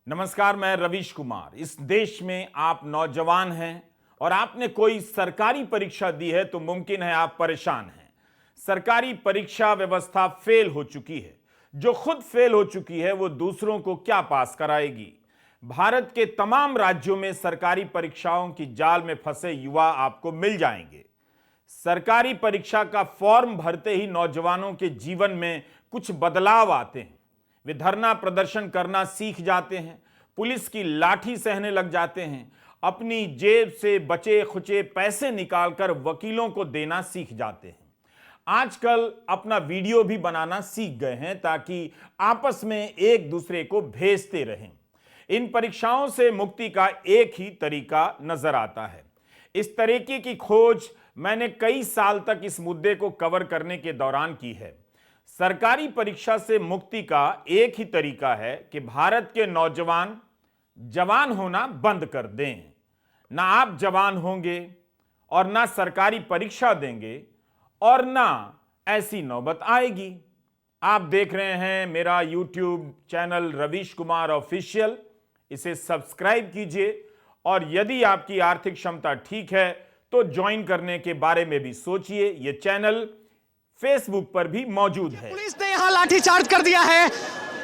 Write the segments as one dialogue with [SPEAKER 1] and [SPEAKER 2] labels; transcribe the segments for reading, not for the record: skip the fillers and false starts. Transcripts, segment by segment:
[SPEAKER 1] नमस्कार, मैं रवीश कुमार। इस देश में आप नौजवान हैं और आपने कोई सरकारी परीक्षा दी है तो मुमकिन है आप परेशान हैं। सरकारी परीक्षा व्यवस्था फेल हो चुकी है। जो खुद फेल हो चुकी है वो दूसरों को क्या पास कराएगी। भारत के तमाम राज्यों में सरकारी परीक्षाओं की जाल में फंसे युवा आपको मिल जाएंगे। सरकारी परीक्षा का फॉर्म भरते ही नौजवानों के जीवन में कुछ बदलाव आते हैं। वे धरना प्रदर्शन करना सीख जाते हैं, पुलिस की लाठी सहने लग जाते हैं, अपनी जेब से बचे खुचे पैसे निकालकर वकीलों को देना सीख जाते हैं। आजकल अपना वीडियो भी बनाना सीख गए हैं ताकि आपस में एक दूसरे को भेजते रहें। इन परीक्षाओं से मुक्ति का एक ही तरीका नजर आता है। इस तरीके की खोज मैंने कई साल तक इस मुद्दे को कवर करने के दौरान की है। सरकारी परीक्षा से मुक्ति का एक ही तरीका है कि भारत के नौजवान जवान होना बंद कर दें। ना आप जवान होंगे और ना सरकारी परीक्षा देंगे और ना ऐसी नौबत आएगी। आप देख रहे हैं मेरा YouTube channel Ravish Kumar official. इसे सब्सक्राइब कीजिए और यदि आपकी आर्थिक क्षमता ठीक है तो ज्वाइन करने के बारे में भी सोचिए। यह चैनल फेसबुक पर भी मौजूद है।
[SPEAKER 2] पुलिस ने यहां लाठीचार्ज कर दिया है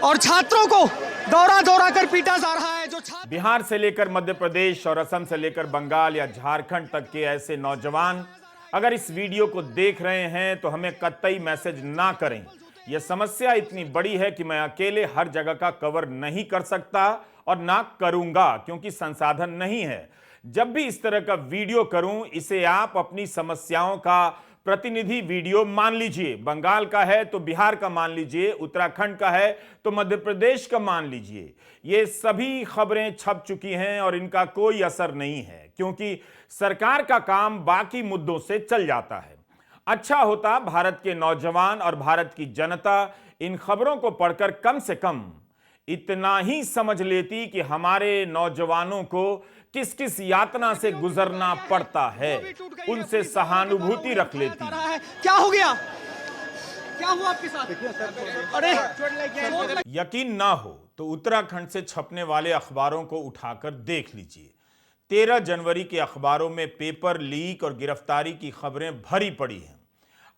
[SPEAKER 2] और छात्रों को दौड़ा दौड़ा कर पीटा जा रहा है। जो
[SPEAKER 1] बिहार से लेकर मध्य प्रदेश और असम से लेकर बंगाल या झारखंड तक के ऐसे नौजवान अगर इस वीडियो को देख रहे हैं तो हमें कतई मैसेज ना करें। यह समस्या इतनी बड़ी है कि मैं अकेले हर जगह का कवर नहीं कर सकता और ना करूंगा क्योंकि संसाधन नहीं है। जब भी इस तरह का वीडियो करूं, इसे आप अपनी समस्याओं का प्रतिनिधि वीडियो मान लीजिए। बंगाल का है तो बिहार का मान लीजिए, उत्तराखंड का है तो मध्य प्रदेश का मान लीजिए। ये सभी खबरें छप चुकी हैं और इनका कोई असर नहीं है क्योंकि सरकार का काम बाकी मुद्दों से चल जाता है। अच्छा होता भारत के नौजवान और भारत की जनता इन खबरों को पढ़कर कम से कम इतना ही समझ लेती कि हमारे नौजवानों को किस किस यातना से गुजरना पड़ता है, उनसे सहानुभूति रख लेती।
[SPEAKER 2] क्या हो गया? क्या हुआ आपके साथ? अरे
[SPEAKER 1] यकीन ना हो तो उत्तराखंड से छपने वाले अखबारों को उठाकर देख लीजिए। 13 जनवरी के अखबारों में पेपर लीक और गिरफ्तारी की खबरें भरी पड़ी हैं।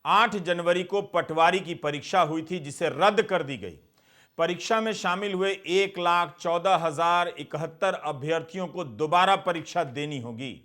[SPEAKER 1] 8 जनवरी को पटवारी की परीक्षा हुई थी जिसे रद्द कर दी गई। परीक्षा में शामिल हुए 1,14,071 अभ्यर्थियों को दोबारा परीक्षा देनी होगी।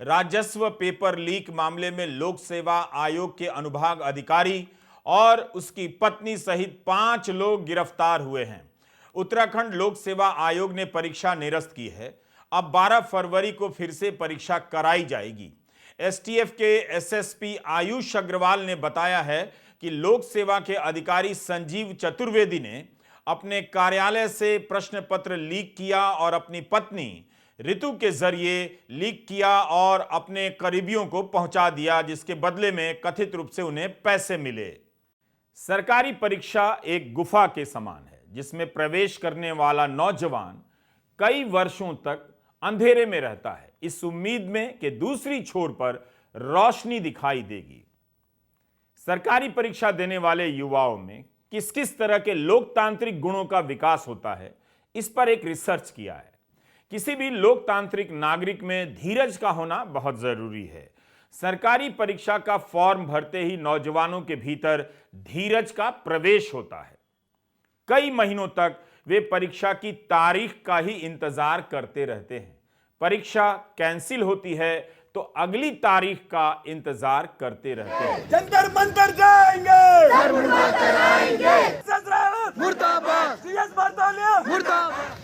[SPEAKER 1] राजस्व पेपर लीक मामले में लोक सेवा आयोग के अनुभाग अधिकारी और उसकी पत्नी सहित 5 लोग गिरफ्तार हुए हैं। उत्तराखंड लोक सेवा आयोग ने परीक्षा निरस्त की है। अब 12 फरवरी को फिर से परीक्षा कराई जाएगी। एसटीएफ के एसएसपी आयुष अग्रवाल ने बताया है कि लोक सेवा के अधिकारी संजीव चतुर्वेदी ने अपने कार्यालय से प्रश्न पत्र लीक किया और अपनी पत्नी ऋतु के जरिए लीक किया और अपने करीबियों को पहुंचा दिया, जिसके बदले में कथित रूप से उन्हें पैसे मिले। सरकारी परीक्षा एक गुफा के समान है जिसमें प्रवेश करने वाला नौजवान कई वर्षों तक अंधेरे में रहता है, इस उम्मीद में कि दूसरी छोर पर रोशनी दिखाई देगी। सरकारी परीक्षा देने वाले युवाओं में किस किस तरह के लोकतांत्रिक गुणों का विकास होता है, इस पर एक रिसर्च किया है। किसी भी लोकतांत्रिक नागरिक में धीरज का होना बहुत जरूरी है। सरकारी परीक्षा का फॉर्म भरते ही नौजवानों के भीतर धीरज का प्रवेश होता है। कई महीनों तक वे परीक्षा की तारीख का ही इंतजार करते रहते हैं। परीक्षा कैंसिल होती है तो अगली तारीख का इंतजार करते रहते हैं।
[SPEAKER 3] जंतर मंतर जाएंगे,
[SPEAKER 2] मुर्दाबाद,
[SPEAKER 3] सीएस बरतौलिया
[SPEAKER 2] मुर्दाबाद।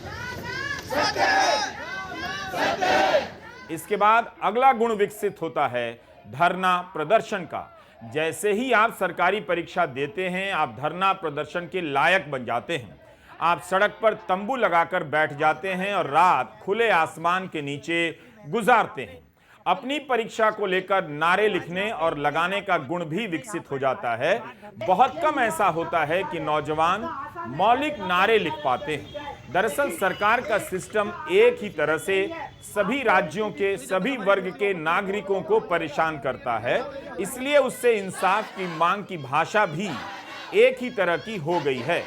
[SPEAKER 1] इसके बाद अगला गुण विकसित होता है धरना प्रदर्शन का। जैसे ही आप सरकारी परीक्षा देते हैं, आप धरना प्रदर्शन के लायक बन जाते हैं। आप सड़क पर तंबू लगाकर बैठ जाते हैं और रात खुले आसमान के नीचे गुजारते हैं। अपनी परीक्षा को लेकर नारे लिखने और लगाने का गुण भी विकसित हो जाता है। बहुत कम ऐसा होता है कि नौजवान मौलिक नारे लिख पाते हैं। दरअसल सरकार का सिस्टम एक ही तरह से सभी राज्यों के सभी वर्ग के नागरिकों को परेशान करता है, इसलिए उससे इंसाफ की मांग की भाषा भी एक ही तरह की हो गई है।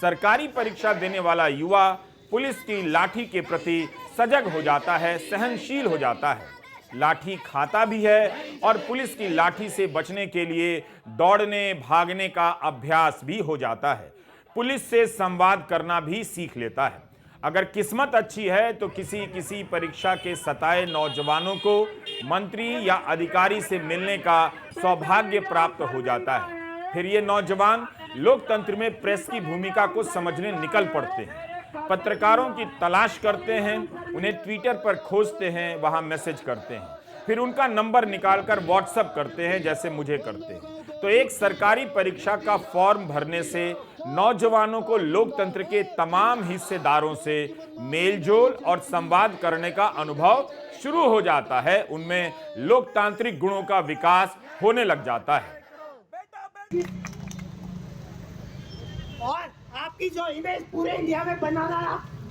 [SPEAKER 1] सरकारी परीक्षा देने वाला युवा पुलिस की लाठी के प्रति सजग हो जाता है, सहनशील हो जाता है, लाठी खाता भी है और पुलिस की लाठी से बचने के लिए दौड़ने भागने का अभ्यास भी हो जाता है, पुलिस से संवाद करना भी सीख लेता है। अगर किस्मत अच्छी है तो किसी परीक्षा के सताए नौजवानों को मंत्री या अधिकारी से मिलने का सौभाग्य प्राप्त हो जाता है। फिर ये नौजवान लोकतंत्र में प्रेस की भूमिका को समझने निकल पड़ते हैं, पत्रकारों की तलाश करते हैं, उन्हें ट्विटर पर खोजते हैं, वहां मैसेज करते हैं, फिर उनका नंबर निकालकर व्हाट्सएप करते हैं जैसे मुझे करते हैं। तो एक सरकारी परीक्षा का फॉर्म भरने से नौजवानों को लोकतंत्र के तमाम हिस्सेदारों से मेलजोल और संवाद करने का अनुभव शुरू हो जाता है, उनमें लोकतांत्रिक गुणों का विकास होने लग जाता है।
[SPEAKER 4] और आपकी जो इमेज पूरे इंडिया में बनाना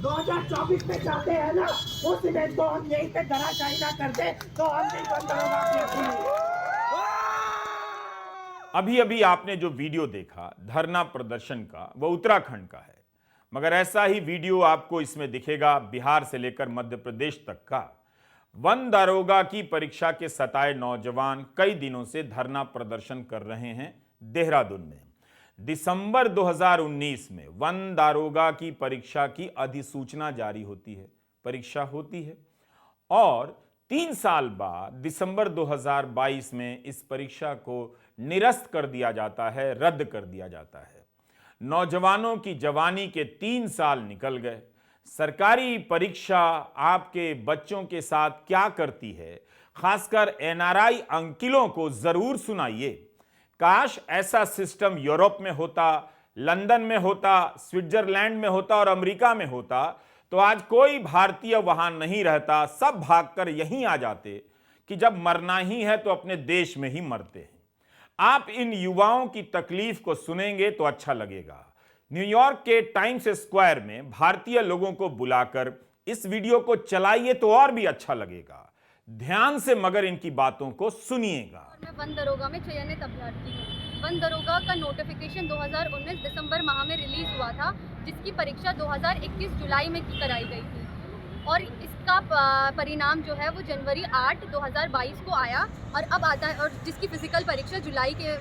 [SPEAKER 4] 2024 में चाहते हैं ना, उस इमेज को हम यहीं पे धराशायी ना कर दे तो हम नहीं बंद होगा।
[SPEAKER 1] अभी अभी आपने जो वीडियो देखा धरना प्रदर्शन का, वो उत्तराखंड का है, मगर ऐसा ही वीडियो आपको इसमें दिखेगा बिहार से लेकर मध्य प्रदेश तक का। वन दारोगा की परीक्षा के सताए नौजवान कई दिनों से धरना प्रदर्शन कर रहे हैं देहरादून में। दिसंबर 2019 में वन दारोगा की परीक्षा की अधिसूचना जारी होती है, परीक्षा होती है और 3 साल बाद दिसंबर 2022 में इस परीक्षा को निरस्त कर दिया जाता है, रद्द कर दिया जाता है। नौजवानों की जवानी के 3 साल निकल गए। सरकारी परीक्षा आपके बच्चों के साथ क्या करती है, खासकर एनआरआई अंकिलों को जरूर सुनाइए। काश ऐसा सिस्टम यूरोप में होता, लंदन में होता, स्विट्जरलैंड में होता और अमेरिका में होता, तो आज कोई भारतीय वहां नहीं रहता, सब भागकर यहीं आ जाते कि जब मरना ही है तो अपने देश में ही मरते हैं। आप इन युवाओं की तकलीफ को सुनेंगे तो अच्छा लगेगा। न्यूयॉर्क के टाइम्स स्क्वायर में भारतीय लोगों को बुलाकर इस वीडियो को चलाइए तो और भी अच्छा लगेगा। ध्यान से मगर इनकी बातों को सुनिएगा।
[SPEAKER 5] मैं वन दरोगा में चयनित अभ्यर्थी हूँ। वन दरोगा का नोटिफिकेशन 2019 दिसंबर माह में रिलीज हुआ था, जिसकी परीक्षा 2021 जुलाई में कराई गई थी और इसका परिणाम जो है वो जनवरी 8, 2022 को आया और अब आता है, और जिसकी फिजिकल परीक्षा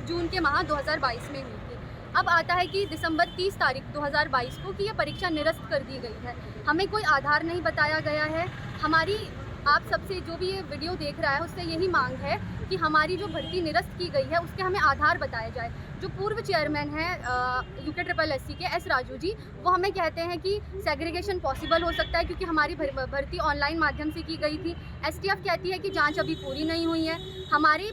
[SPEAKER 5] जून के माह 2022 में हुई थी। अब आता है कि दिसंबर 30 तारीख 2022 को कि यह परीक्षा निरस्त कर दी गई है। हमें कोई आधार नहीं बताया गया है। हमारी आप सबसे जो भी ये वीडियो देख रहा है उससे यही मांग है कि हमारी जो भर्ती निरस्त की गई है उसके हमें आधार बताए जाए। जो पूर्व चेयरमैन हैं UKSSC के एस राजू जी, वो हमें कहते हैं कि सेग्रीगेशन पॉसिबल हो सकता है क्योंकि हमारी भर्ती ऑनलाइन माध्यम से की गई थी। STF कहती है कि जांच अभी पूरी नहीं हुई है। हमारी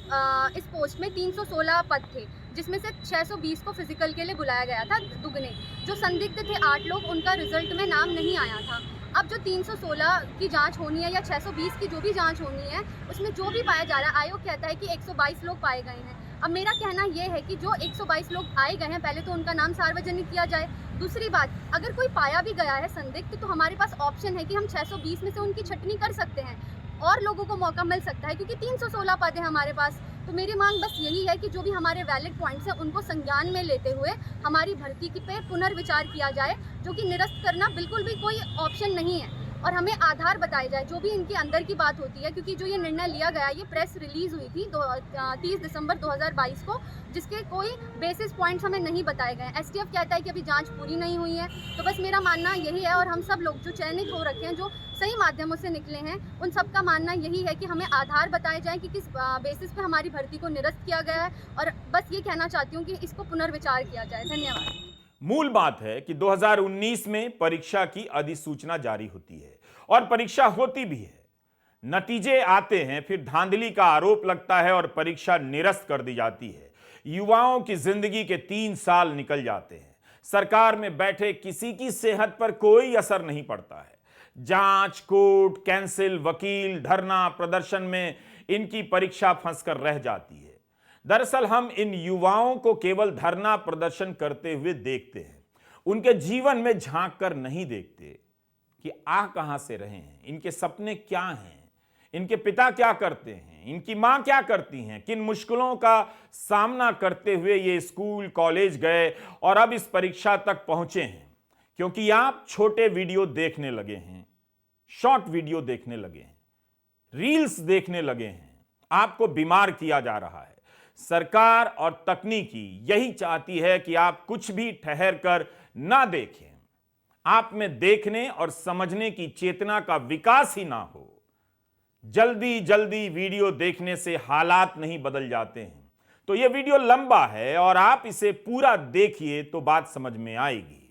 [SPEAKER 5] इस पोस्ट में 316 पद थे, जिसमें से 620 को फिजिकल के लिए बुलाया गया था दुगने। जो संदिग्ध थे 8 लोग, उनका रिजल्ट में नाम नहीं आया था। अब जो 316 की जांच होनी है या 620 की जो भी जांच होनी है, उसमें जो भी पाया जा रहा है, आयोग कहता है कि 122 लोग पाए गए हैं। अब मेरा कहना यह है कि जो 122 लोग आए गए हैं, पहले तो उनका नाम सार्वजनिक किया जाए। दूसरी बात, अगर कोई पाया भी गया है संदिग्ध, तो हमारे पास ऑप्शन है कि हम 620 में से उनकी छटनी कर सकते हैं और लोगों को मौका मिल सकता है, क्योंकि 316 पद है हमारे पास। तो मेरी मांग बस यही है कि जो भी हमारे वैलिड पॉइंट्स हैं उनको संज्ञान में लेते हुए हमारी भर्ती की पे पुनर्विचार किया जाए, जो कि निरस्त करना बिल्कुल भी कोई ऑप्शन नहीं है, और हमें आधार बताए जाए जो भी इनके अंदर की बात होती है। क्योंकि जो ये निर्णय लिया गया, ये प्रेस रिलीज हुई थी 30 दिसंबर 2022 को, जिसके कोई बेसिस पॉइंट्स हमें नहीं बताए गए। STF कहता है कि अभी जांच पूरी नहीं हुई है। तो बस मेरा मानना यही है, और हम सब लोग जो चयनित हो रखे हैं, जो सही माध्यमों से निकले हैं, उन सब का मानना यही है कि हमें आधार बताए जाए कि किस बेसिस पे हमारी भर्ती को निरस्त किया गया है। और बस ये कहना चाहती हूँ कि इसको पुनर्विचार किया जाए। धन्यवाद।
[SPEAKER 1] मूल बात है कि 2019 में परीक्षा की अधिसूचना जारी होती है और परीक्षा होती भी है। नतीजे आते हैं, फिर धांधली का आरोप लगता है और परीक्षा निरस्त कर दी जाती है। युवाओं की जिंदगी के 3 साल निकल जाते हैं। सरकार में बैठे किसी की सेहत पर कोई असर नहीं पड़ता है। जांच, कोर्ट, कैंसिल, वकील, धरना प्रदर्शन में इनकी परीक्षा फंसकर रह जाती है। दरअसल हम इन युवाओं को केवल धरना प्रदर्शन करते हुए देखते हैं, उनके जीवन में झांक कर नहीं देखते कि आ कहां से रहे हैं, इनके सपने क्या हैं, इनके पिता क्या करते हैं, इनकी मां क्या करती हैं, किन मुश्किलों का सामना करते हुए ये स्कूल कॉलेज गए और अब इस परीक्षा तक पहुंचे हैं। क्योंकि आप छोटे वीडियो देखने लगे हैं, शॉर्ट वीडियो देखने लगे हैं, रील्स देखने लगे हैं। आपको बीमार किया जा रहा है। सरकार और तकनीकी यही चाहती है कि आप कुछ भी ठहर कर ना देखें, आप में देखने और समझने की चेतना का विकास ही ना हो। जल्दी जल्दी वीडियो देखने से हालात नहीं बदल जाते हैं। तो यह वीडियो लंबा है और आप इसे पूरा देखिए तो बात समझ में आएगी।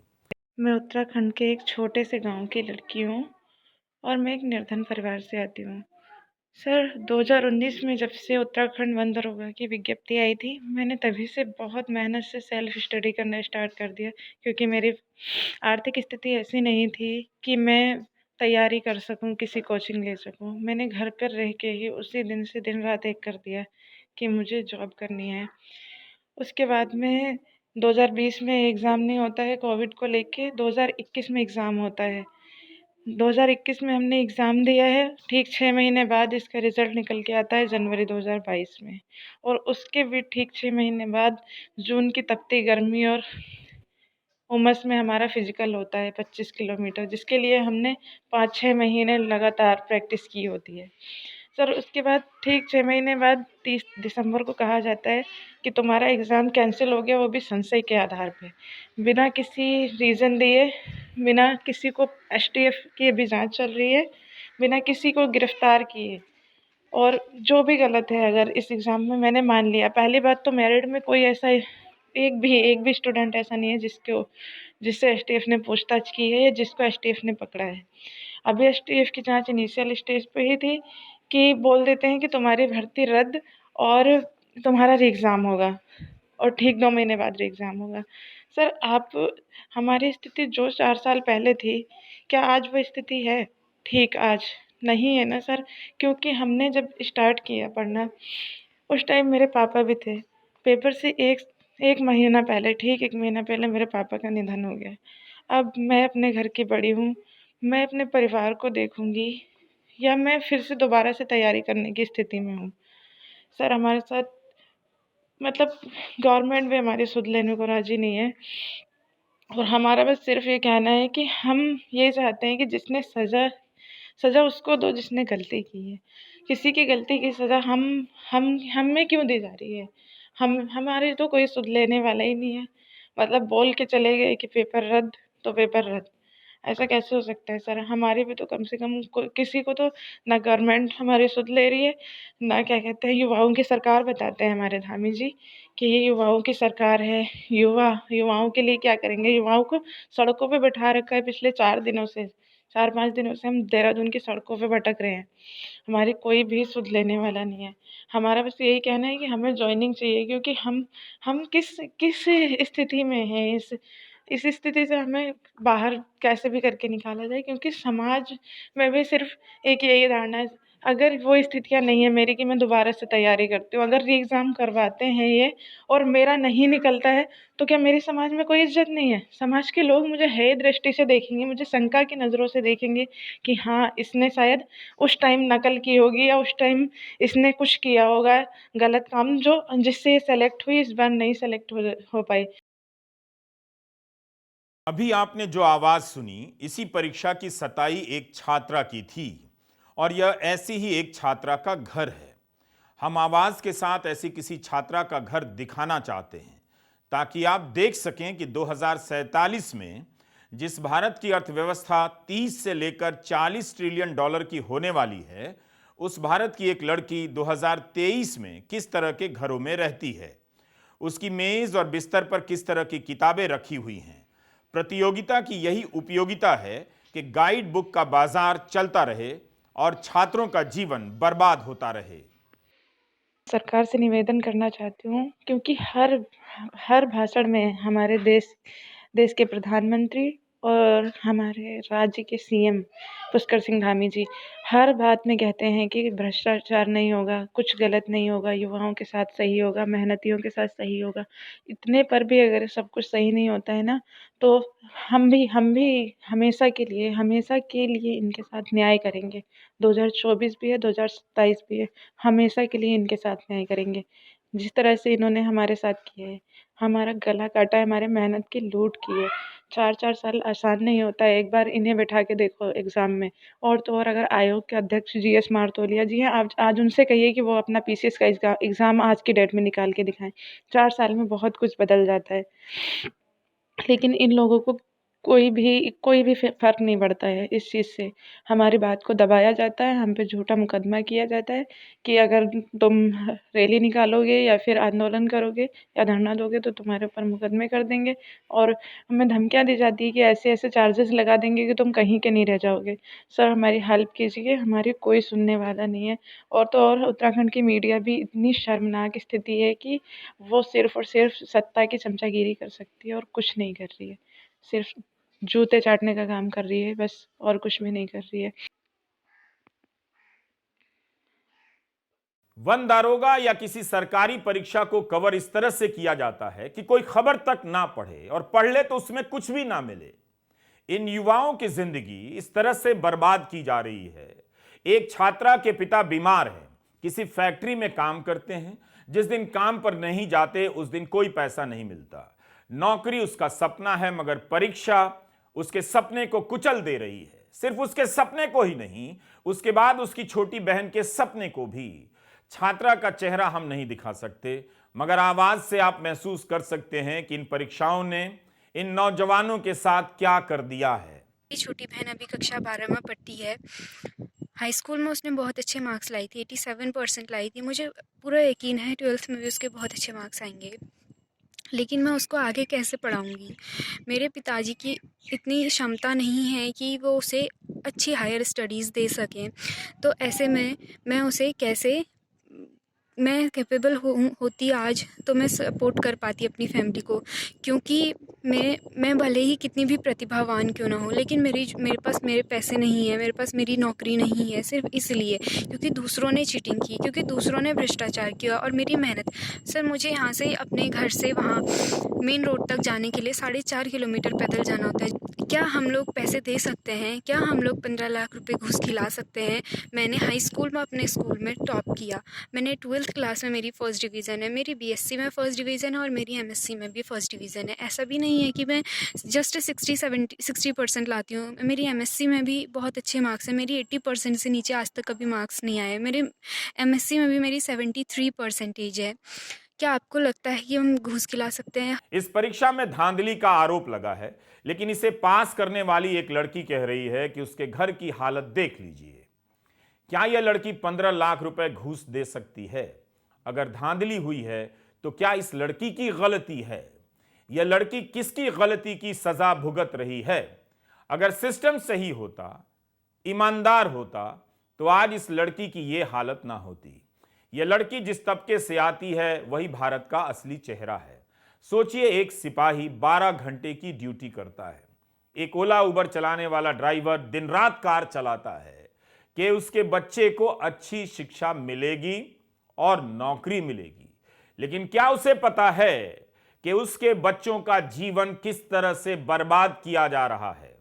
[SPEAKER 6] मैं उत्तराखंड के एक छोटे से गांव की लड़की हूँ और मैं एक निर्धन परिवार से आती हूँ। सर, 2019 में जब से उत्तराखंड वन दरोगा की विज्ञप्ति आई थी, मैंने तभी से बहुत मेहनत से सेल्फ स्टडी करना स्टार्ट कर दिया, क्योंकि मेरी आर्थिक स्थिति ऐसी नहीं थी कि मैं तैयारी कर सकूं, किसी कोचिंग ले सकूं। मैंने घर पर रह के ही उसी दिन से दिन रात एक कर दिया कि मुझे जॉब करनी है। उसके बाद में 2020 में एग्ज़ाम नहीं होता है कोविड को लेके, 2021 में एग्ज़ाम होता है। 2021 में हमने एग्ज़ाम दिया है, ठीक 6 महीने बाद इसका रिज़ल्ट निकल के आता है जनवरी 2022 में, और उसके भी ठीक 6 महीने बाद जून की तपती गर्मी और उमस में हमारा फिज़िकल होता है 25 किलोमीटर, जिसके लिए हमने 5-6 महीने लगातार प्रैक्टिस की होती है। सर, उसके बाद ठीक 6 महीने बाद 30 दिसंबर को कहा जाता है कि तुम्हारा एग्ज़ाम कैंसिल हो गया, वो भी संशय के आधार पे, बिना किसी रीज़न दिए, बिना किसी को एसटीएफ की अभी जांच चल रही है, बिना किसी को गिरफ्तार किए। और जो भी गलत है, अगर इस एग्ज़ाम में मैंने मान लिया, पहली बात तो मेरिट में कोई ऐसा एक भी स्टूडेंट ऐसा नहीं है जिससे एसटीएफ ने पूछताछ की है या जिसको एसटीएफ ने पकड़ा है। अभी एसटीएफ की जांच इनिशियल स्टेज पे ही थी कि बोल देते हैं कि तुम्हारी भर्ती रद्द और तुम्हारा री एग्ज़ाम होगा, और ठीक 2 महीने बाद री एग्ज़ाम होगा। सर, आप, हमारी स्थिति जो 4 साल पहले थी, क्या आज वो स्थिति है ठीक आज? नहीं है ना सर, क्योंकि हमने जब स्टार्ट किया पढ़ना, उस टाइम मेरे पापा भी थे। पेपर से एक महीना पहले, ठीक 1 महीना पहले मेरे पापा का निधन हो गया। अब मैं अपने घर की बड़ी हूँ, मैं अपने परिवार को देखूँगी या मैं फिर से दोबारा से तैयारी करने की स्थिति में हूँ? सर, हमारे साथ मतलब गवर्नमेंट भी हमारी सुध लेने को राज़ी नहीं है, और हमारा बस सिर्फ ये कहना है कि हम ये चाहते हैं कि जिसने सज़ा उसको दो जिसने गलती की है। किसी की गलती की सज़ा हमें क्यों दी जा रही है? हमारे तो कोई सुध लेने वाला ही नहीं है। मतलब बोल के चले गए कि पेपर रद्द, तो पेपर रद्द। ऐसा कैसे हो सकता है सर? हमारी भी तो कम से कम किसी को तो, ना गवर्नमेंट हमारी सुध ले रही है, ना क्या कहते हैं युवाओं की सरकार बताते हैं हमारे धामी जी कि ये युवाओं की सरकार है। युवाओं के लिए क्या करेंगे? युवाओं को सड़कों पे बैठा रखा है पिछले 4-5 दिनों से हम देहरादून की सड़कों पे भटक रहे हैं। हमारी कोई भी सुध लेने वाला नहीं है। हमारा बस यही कहना है कि हमें जॉइनिंग चाहिए, क्योंकि हम किस स्थिति में हैं, इस स्थिति से हमें बाहर कैसे भी करके निकाला जाए, क्योंकि समाज में भी सिर्फ एक यही धारणा है, अगर वो स्थितियाँ नहीं है मेरी कि मैं दोबारा से तैयारी करती हूँ, अगर री एग्ज़ाम करवाते हैं ये और मेरा नहीं निकलता है, तो क्या मेरी समाज में कोई इज़्ज़त नहीं है? समाज के लोग मुझे हेय दृष्टि से देखेंगे, मुझे शंका की नज़रों से देखेंगे कि हाँ, इसने शायद उस टाइम नकल की होगी या उस टाइम इसने कुछ किया होगा गलत काम, जो जिससे ये सेलेक्ट हुई, इस बार नहीं सेलेक्ट हो पाई।
[SPEAKER 1] अभी आपने जो आवाज सुनी, इसी परीक्षा की सताई एक छात्रा की थी और यह ऐसी ही एक छात्रा का घर है। हम आवाज के साथ ऐसी किसी छात्रा का घर दिखाना चाहते हैं ताकि आप देख सकें कि 2047 में जिस भारत की अर्थव्यवस्था 30 से लेकर 40 ट्रिलियन डॉलर की होने वाली है, उस भारत की एक लड़की 2023 में किस तरह के घरों में रहती है, उसकी मेज और बिस्तर पर किस तरह की किताबें रखी हुई हैं। प्रतियोगिता की यही उपयोगिता है कि गाइड बुक का बाजार चलता रहे और छात्रों का जीवन बर्बाद होता रहे।
[SPEAKER 6] सरकार से निवेदन करना चाहती हूँ, क्योंकि हर भाषण में हमारे देश के प्रधानमंत्री और हमारे राज्य के सीएम पुष्कर सिंह धामी जी हर बात में कहते हैं कि भ्रष्टाचार नहीं होगा, कुछ गलत नहीं होगा, युवाओं के साथ सही होगा, मेहनतियों के साथ सही होगा। इतने पर भी अगर सब कुछ सही नहीं होता है ना, तो हम भी हमेशा के लिए इनके साथ न्याय करेंगे। 2024 भी है, 2027 भी है, हमेशा के लिए इनके साथ न्याय करेंगे। जिस तरह से इन्होंने हमारे साथ किया है, हमारा गला काटा है, हमारे मेहनत की लूट की है। 4-4 साल आसान नहीं होता है। एक बार इन्हें बैठा के देखो एग्ज़ाम में। और तो और अगर आयोग के अध्यक्ष जीएस मार्तोलिया जी हैं, आज उनसे कहिए कि वो अपना पीसीएस का एग्ज़ाम आज की डेट में निकाल के दिखाएँ। 4 साल में बहुत कुछ बदल जाता है। लेकिन इन लोगों को कोई भी फ़र्क नहीं पड़ता है इस चीज़ से। हमारी बात को दबाया जाता है, हम पे झूठा मुकदमा किया जाता है कि अगर तुम रैली निकालोगे या फिर आंदोलन करोगे या धरना दोगे तो तुम्हारे ऊपर मुकदमे कर देंगे, और हमें धमकियाँ दी जाती है कि ऐसे-ऐसे चार्जेस लगा देंगे कि तुम कहीं के नहीं रह जाओगे। सर, हमारी हेल्प कीजिए, हमारी कोई सुनने वाला नहीं है। और तो और उत्तराखंड की मीडिया भी इतनी शर्मनाक स्थिति है कि वो सिर्फ़ और सिर्फ़ सत्ता की चमचागिरी कर सकती है और कुछ नहीं कर रही है। सिर्फ़ जूते चाटने का काम कर रही है बस, और कुछ भी नहीं कर रही है।
[SPEAKER 1] वन दारोगा या किसी सरकारी परीक्षा को कवर इस तरह से किया जाता है कि कोई खबर तक ना पढ़े, और पढ़ ले तो उसमें कुछ भी ना मिले। इन युवाओं की जिंदगी इस तरह से बर्बाद की जा रही है। एक छात्रा के पिता बीमार हैं, किसी फैक्ट्री में काम करते हैं। जिस दिन काम पर नहीं जाते उस दिन कोई पैसा नहीं मिलता। नौकरी उसका सपना है, मगर परीक्षा उसके सपने को कुचल दे रही है। सिर्फ उसके सपने को ही नहीं, उसके बाद उसकी छोटी बहन के सपने को भी। छात्रा का चेहरा हम नहीं दिखा सकते, मगर आवाज से आप महसूस कर सकते हैं कि इन परीक्षाओं ने इन नौजवानों के साथ क्या कर दिया है।
[SPEAKER 7] मेरी छोटी बहन अभी कक्षा 12 में पढ़ती है। हाई स्कूल में उसने बहुत अच्छे मार्क्स लाई थी, 87% लाई थी। मुझे पूरा यकीन है 12th में भी उसके बहुत अच्छे मार्क्स आएंगे, लेकिन मैं उसको आगे कैसे पढ़ाऊंगी? मेरे पिताजी की इतनी क्षमता नहीं है कि वो उसे अच्छी हायर स्टडीज़ दे सकें। तो ऐसे में मैं उसे कैसे, मैं कैपेबल होती आज तो मैं सपोर्ट कर पाती अपनी फैमिली को, क्योंकि मैं भले ही कितनी भी प्रतिभावान क्यों ना हो, लेकिन मेरे पास मेरे पैसे नहीं है, मेरे पास मेरी नौकरी नहीं है, सिर्फ इसलिए क्योंकि दूसरों ने चीटिंग की, क्योंकि दूसरों ने भ्रष्टाचार किया। और मेरी मेहनत, सर मुझे यहाँ से अपने घर से वहाँ मेन रोड तक जाने के लिए 4.5 किलोमीटर पैदल जाना होता है। क्या हम लोग पैसे दे सकते हैं? क्या हम लोग 15 लाख रुपए घूस खिला सकते हैं? मैंने हाई स्कूल में अपने स्कूल में टॉप किया, मैंने 12th क्लास में मेरी फर्स्ट डिवीज़न है, मेरी बीएससी में फर्स्ट डिवीज़न है और मेरी एमएससी में भी फर्स्ट डिवीज़न है। ऐसा भी नहीं है कि मैं जस्ट 60% लाती हूँ। मेरी एमएससी में भी बहुत अच्छे मार्क्स हैं, मेरी 80% से नीचे आज तक कभी मार्क्स नहीं आए। मेरे एमएससी में भी मेरी 73% है। क्या आपको लगता है कि हम घूस खिला सकते हैं?
[SPEAKER 1] इस परीक्षा में धांधली का आरोप लगा है, लेकिन इसे पास करने वाली एक लड़की कह रही है कि उसके घर की हालत देख लीजिए। क्या यह लड़की 15 लाख रुपए घूस दे सकती है? अगर धांधली हुई है तो क्या इस लड़की की गलती है? यह लड़की किसकी गलती की सजा भुगत रही है? अगर सिस्टम सही होता, ईमानदार होता, तो आज इस लड़की की यह हालत ना होती। यह लड़की जिस तबके से आती है वही भारत का असली चेहरा है। सोचिए, एक सिपाही 12 घंटे की ड्यूटी करता है, एक ओला उबर चलाने वाला ड्राइवर दिन रात कार चलाता है कि उसके बच्चे को अच्छी शिक्षा मिलेगी और नौकरी मिलेगी। लेकिन क्या उसे पता है कि उसके बच्चों का जीवन किस तरह से बर्बाद किया जा रहा है,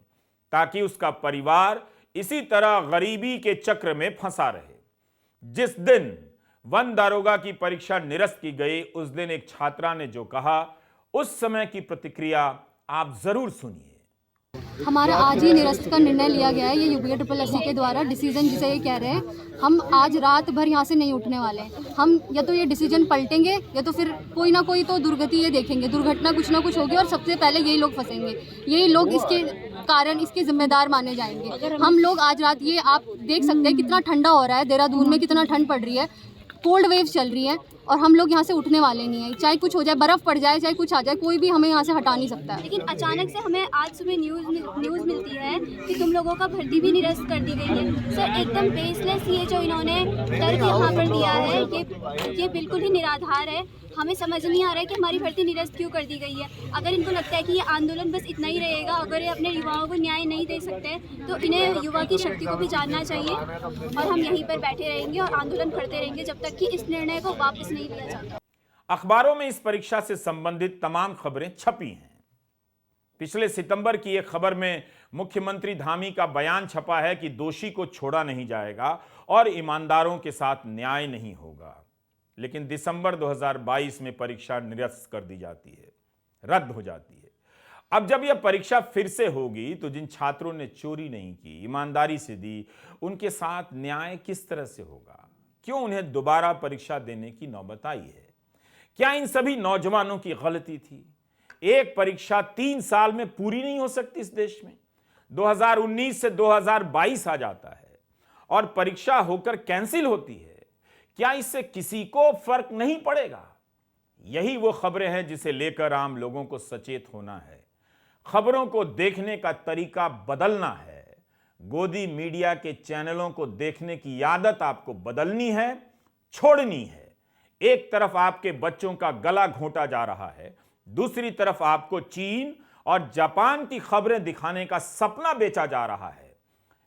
[SPEAKER 1] ताकि उसका परिवार इसी तरह गरीबी के चक्र में फंसा रहे? जिस दिन वन दारोगा की परीक्षा निरस्त की गई, उस दिन एक छात्रा ने जो कहा, उस समय की प्रतिक्रिया आप जरूर सुनिए।
[SPEAKER 5] हमारा आज ही निरस्त का निर्णय लिया गया है, ये यूपीएससी के द्वारा डिसीजन जिसे ये कह रहे हैं। हम आज रात भर यहाँ से नहीं उठने वाले हैं। हम या तो ये डिसीजन पलटेंगे या तो फिर कोई ना कोई तो दुर्गति ये देखेंगे, दुर्घटना कुछ ना कुछ होगी और सबसे पहले यही लोग फंसेंगे, यही लोग इसके कारण इसके जिम्मेदार माने जाएंगे। हम लोग आज रात, ये आप देख सकते हैं कितना ठंडा हो रहा है, देहरादून में कितना ठंड पड़ रही है, कोल्ड वेव चल रही है, और हम लोग यहाँ से उठने वाले नहीं हैं। चाहे कुछ हो जाए, बर्फ़ पड़ जाए, चाहे कुछ आ जाए, कोई भी हमें यहाँ से हटा नहीं सकता है।
[SPEAKER 8] लेकिन अचानक से हमें आज सुबह न्यूज़ मिलती है कि तुम लोगों का भर्ती भी निरस्त कर दी गई है। सर, एकदम बेसलेस ये जो इन्होंने तर्क यहाँ पर दिया है, ये बिल्कुल ही निराधार है। हमें समझ नहीं आ रहा है कि हमारी भर्ती निरस्त क्यों कर दी गई है। अगर इनको लगता है कि ये आंदोलन बस इतना ही रहेगा, अगर ये अपने युवाओं को न्याय नहीं दे सकते, तो इन्हें युवा की शक्ति को भी जानना चाहिए। और हम यहीं पर बैठे रहेंगे और आंदोलन करते रहेंगे जब तक कि इस निर्णय को वापस नहीं लिया जाता।
[SPEAKER 1] अखबारों में इस परीक्षा से संबंधित तमाम खबरें छपी हैं। पिछले सितंबर की एक खबर में मुख्यमंत्री धामी का बयान छपा है कि दोषी को छोड़ा नहीं जाएगा और ईमानदारों के साथ न्याय नहीं होगा। लेकिन दिसंबर 2022 में परीक्षा निरस्त कर दी जाती है, रद्द हो जाती है। अब जब यह परीक्षा फिर से होगी तो जिन छात्रों ने चोरी नहीं की, ईमानदारी से दी, उनके साथ न्याय किस तरह से होगा? क्यों उन्हें दोबारा परीक्षा देने की नौबत आई है? क्या इन सभी नौजवानों की गलती थी? एक परीक्षा 3 साल में पूरी नहीं हो सकती इस देश में? 2019 से 2022 आ जाता है और परीक्षा होकर कैंसिल होती है। क्या इससे किसी को फर्क नहीं पड़ेगा? यही वो खबरें हैं जिसे लेकर आम लोगों को सचेत होना है। खबरों को देखने का तरीका बदलना है। गोदी मीडिया के चैनलों को देखने की आदत आपको बदलनी है, छोड़नी है। एक तरफ आपके बच्चों का गला घोंटा जा रहा है, दूसरी तरफ आपको चीन और जापान की खबरें दिखाने का सपना बेचा जा रहा है।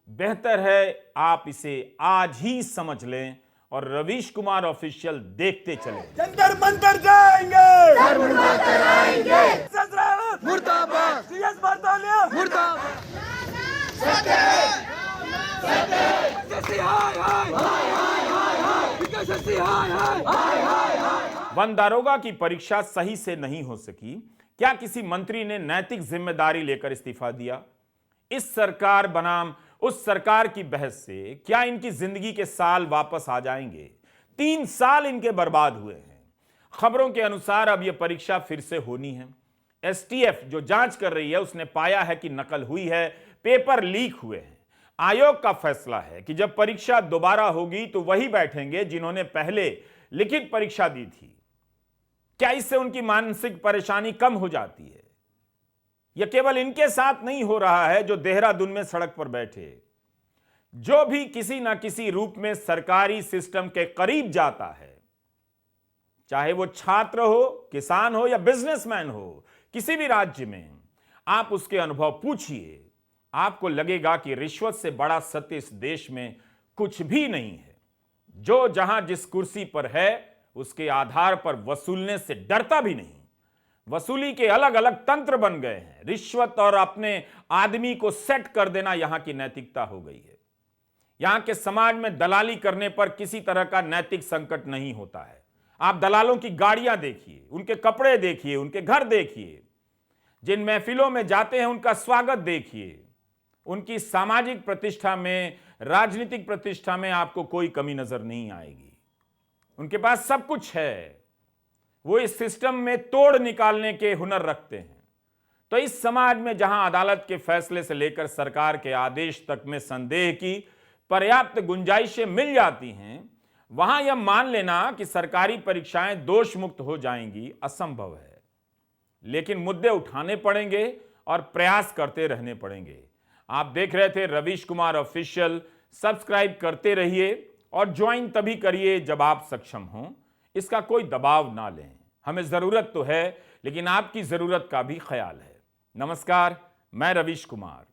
[SPEAKER 1] बेहतर है आप इसे आज ही समझ लें और रवीश कुमार ऑफिशियल देखते चलें।
[SPEAKER 3] जंतर मंतर जाएंगे, ससुराल मुर्दाबाद, सीएस बरतालिया मुर्दाबाद,
[SPEAKER 1] वन दारोगा की परीक्षा सही से नहीं हो सकी। क्या किसी मंत्री ने नैतिक जिम्मेदारी लेकर इस्तीफा दिया? इस सरकार बनाम उस सरकार की बहस से क्या इनकी जिंदगी के साल वापस आ जाएंगे? 3 साल इनके बर्बाद हुए हैं। खबरों के अनुसार अब यह परीक्षा फिर से होनी है। एसटीएफ जो जांच कर रही है उसने पाया है कि नकल हुई है, पेपर लीक हुए हैं। आयोग का फैसला है कि जब परीक्षा दोबारा होगी तो वही बैठेंगे जिन्होंने पहले लिखित परीक्षा दी थी। क्या इससे उनकी मानसिक परेशानी कम हो जाती है? यह केवल इनके साथ नहीं हो रहा है जो देहरादून में सड़क पर बैठे। जो भी किसी ना किसी रूप में सरकारी सिस्टम के करीब जाता है, चाहे वो छात्र हो, किसान हो या बिजनेसमैन हो, किसी भी राज्य में, आप उसके अनुभव पूछिए, आपको लगेगा कि रिश्वत से बड़ा सत्य इस देश में कुछ भी नहीं है। जो जहां जिस कुर्सी पर है उसके आधार पर वसूलने से डरता भी नहीं। वसूली के अलग अलग तंत्र बन गए हैं। रिश्वत और अपने आदमी को सेट कर देना यहां की नैतिकता हो गई है। यहां के समाज में दलाली करने पर किसी तरह का नैतिक संकट नहीं होता है। आप दलालों की गाड़ियां देखिए, उनके कपड़े देखिए, उनके घर देखिए, जिन महफिलों में जाते हैं उनका स्वागत देखिए। उनकी सामाजिक प्रतिष्ठा में, राजनीतिक प्रतिष्ठा में आपको कोई कमी नजर नहीं आएगी। उनके पास सब कुछ है। वो इस सिस्टम में तोड़ निकालने के हुनर रखते हैं। तो इस समाज में जहां अदालत के फैसले से लेकर सरकार के आदेश तक में संदेह की पर्याप्त गुंजाइशें मिल जाती हैं, वहां यह मान लेना कि सरकारी परीक्षाएं दोष मुक्त हो जाएंगी असंभव है। लेकिन मुद्दे उठाने पड़ेंगे और प्रयास करते रहने पड़ेंगे। आप देख रहे थे रवीश कुमार ऑफिशियल। सब्सक्राइब करते रहिए और ज्वाइन तभी करिए जब आप सक्षम हों। इसका कोई दबाव ना लें। हमें जरूरत तो है, लेकिन आपकी जरूरत का भी ख्याल है। नमस्कार, मैं रवीश कुमार।